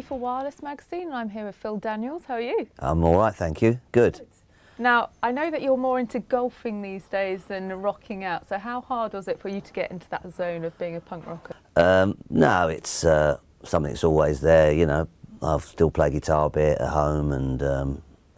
for Wireless magazine, and I'm here with Phil Daniels. How are you? I'm all right, thank you. Good. Now, I know that you're more into golfing these days than rocking out, so how hard was it for you to get into that zone of being a punk rocker? No, it's something that's always there, you know. I still play guitar a bit at home, and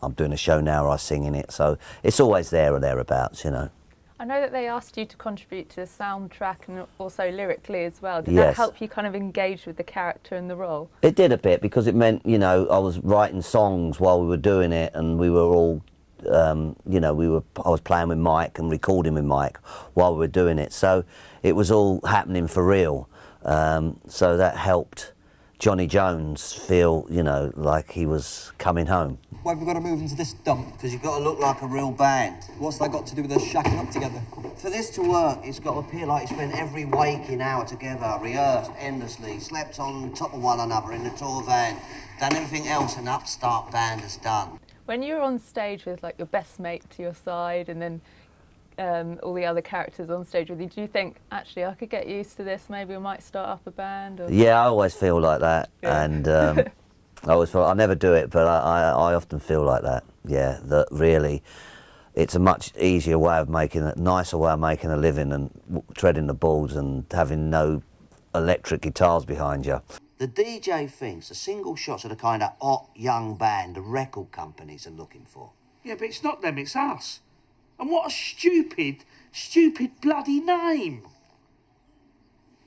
I'm doing a show now where I sing in it, so it's always there or thereabouts, you know. I know that they asked you to contribute to the soundtrack and also lyrically as well. Did Yes. that help you kind of engage with the character and the role? It did a bit, because it meant, you know, I was writing songs while we were doing it, and we were all, you know, I was playing with Mike and recording with Mike while we were doing it, so it was all happening for real. So that helped Johnny Jones feel, you know, like he was coming home. Why have we got to move into this dump? Because you've got to look like a real band. What's that got to do with us shacking up together? For this to work, it's got to appear like you spent every waking hour together, rehearsed endlessly, slept on top of one another in the tour van, done everything else an upstart band has done. When you're on stage with like your best mate to your side and then all the other characters on stage with you, do you think, actually, I could get used to this, maybe I might start up a band? Or... Yeah, I always feel like that, Yeah. and I never do it, but I often feel like that, yeah, that really it's a much easier way of nicer way of making a living and treading the balls and having no electric guitars behind you. The DJ thinks the single shots are the kind of hot young band the record companies are looking for. Yeah, but it's not them, it's us. And what a stupid bloody name.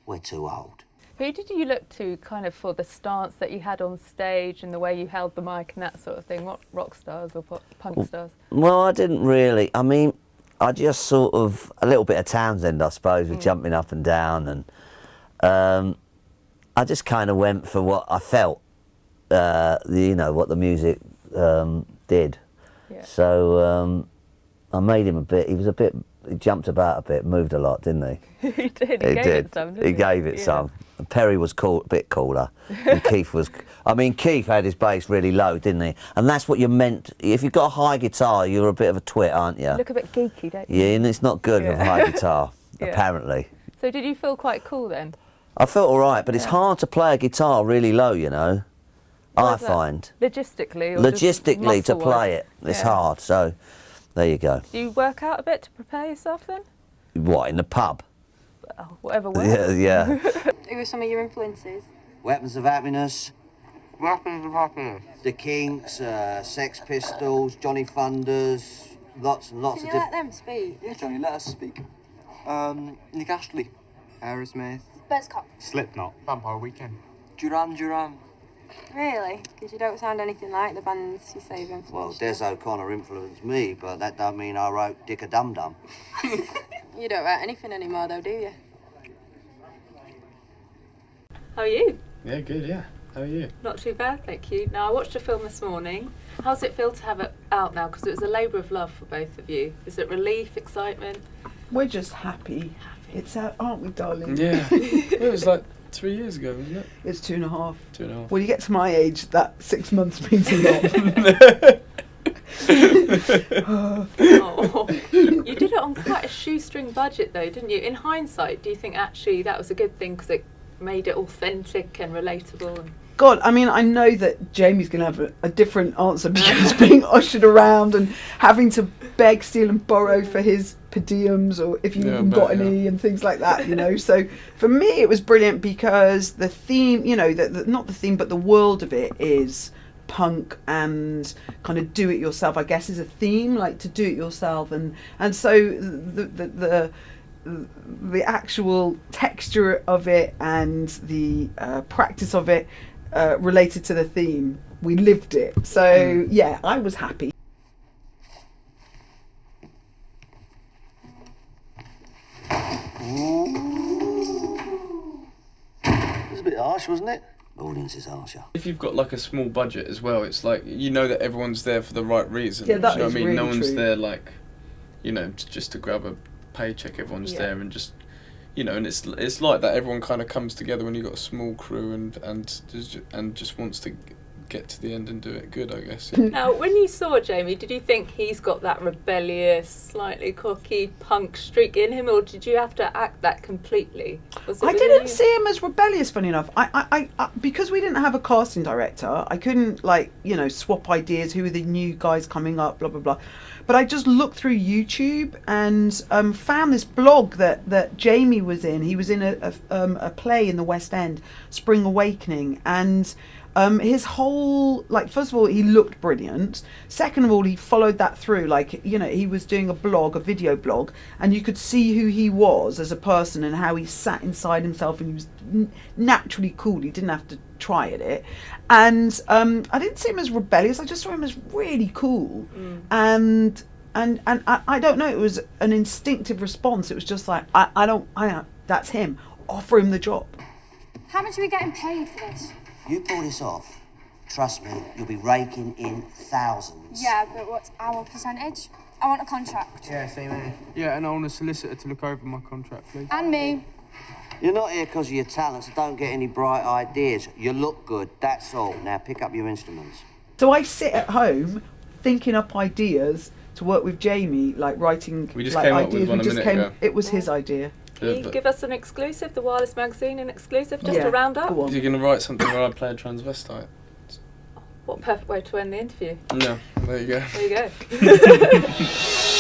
We're too old. Who did you look to kind of for the stance that you had on stage and the way you held the mic and that sort of thing? What rock stars or punk stars? Well, I didn't really. I mean, I just sort of, a little bit of Townsend, I suppose, with jumping up and down, and I just kind of went for what I felt, you know, what the music did. Yeah. So I made him he jumped about a bit, moved a lot, didn't he? He did, he gave it some, didn't he? He gave it some. And Perry was a bit cooler, and Keith was, I mean, Keith had his bass really low, didn't he? And that's what you're meant, if you've got a high guitar, you're a bit of a twit, aren't you? You look a bit geeky, don't you? Yeah, and it's not good with a high guitar, Yeah. apparently. So did you feel quite cool then? I felt all right, but it's hard to play a guitar really low, you know. Why I is that? find. Logistically? Or just Logistically, to muscle-wise? play it, it's hard, so there you go. Do you work out a bit to prepare yourself then? What, in the pub? Oh, whatever works. Yeah. Who are some of your influences? Weapons of Happiness, Weapons of happiness. The Kinks, Sex Pistols, Johnny Thunders, lots and lots Can of you let different... them speak? Yeah, Johnny, let us speak. Nick Astley. Aerosmith. Buzzcock. Slipknot. Vampire Weekend. Duran Duran. Really? Because you don't sound anything like the bands you say you've influenced. Well, Des O'Connor influenced me, but that don't mean I wrote Dick a Dum Dum. You don't write anything anymore though, do you? How are you? Yeah, good, yeah. How are you? Not too bad, thank you. Now, I watched a film this morning. How does it feel to have it out now? Because it was a labour of love for both of you. Is it relief, excitement? We're just happy. It's out, aren't we, darling? Yeah. It was like 3 years ago, wasn't it? It's 2.5. 2.5. When you get to my age, that 6 months means a lot. Oh. You did it on quite a shoestring budget though, didn't you? In hindsight, do you think actually that was a good thing because it made it authentic and relatable? And... God, I mean, I know that Jamie's going to have a different answer because being ushered around and having to beg, steal and borrow for his per diems or if you even got any and things like that, you know. So for me it was brilliant because the theme, you know, not the theme but the world of it is punk and kind of do it yourself, I guess, is a theme, like to do it yourself, and so the actual texture of it and the practice of it related to the theme. We lived it. So yeah, I was happy. It was a bit harsh, wasn't it? The audience is harsher. If you've got like a small budget as well, it's like, you know that everyone's there for the right reason. Yeah, that Do you know is what I mean? really No one's true. there like, you know, just to grab a paycheck. Everyone's there and just, you know, and it's like that. Everyone kind of comes together when you've got a small crew and just wants to get to the end and do it good, I guess. Now, when you saw Jamie, did you think he's got that rebellious, slightly cocky punk streak in him, or did you have to act that completely? I didn't see him as rebellious, funny enough. I because we didn't have a casting director, I couldn't, like, you know, swap ideas, who are the new guys coming up, blah, blah, blah. But I just looked through YouTube and found this blog that Jamie was in. He was in a play in the West End, Spring Awakening, and his whole, like, first of all, he looked brilliant. Second of all, he followed that through, like, you know, he was doing a blog, a video blog, and you could see who he was as a person and how he sat inside himself, and he was naturally cool. He didn't have to try at it. And I didn't see him as rebellious. I just saw him as really cool. And I don't know, it was an instinctive response. It was just like, I don't, that's him. Offer him the job. How much are we getting paid for this? You pull this off, trust me, you'll be raking in thousands. Yeah, but what's our percentage? I want a contract. Yeah, same here. Yeah, and I want a solicitor to look over my contract, please. And me. You're not here because of your talents, so don't get any bright ideas. You look good, that's all. Now pick up your instruments. So I sit at home thinking up ideas to work with Jamie, like writing We just like came up ideas. with one a minute ago. It was his idea. Can you give us an exclusive, the Wireless Magazine, an exclusive, just Yeah, to round up? go on. Is he going to write something where I play a transvestite? What perfect way to end the interview. No, there you go. There you go.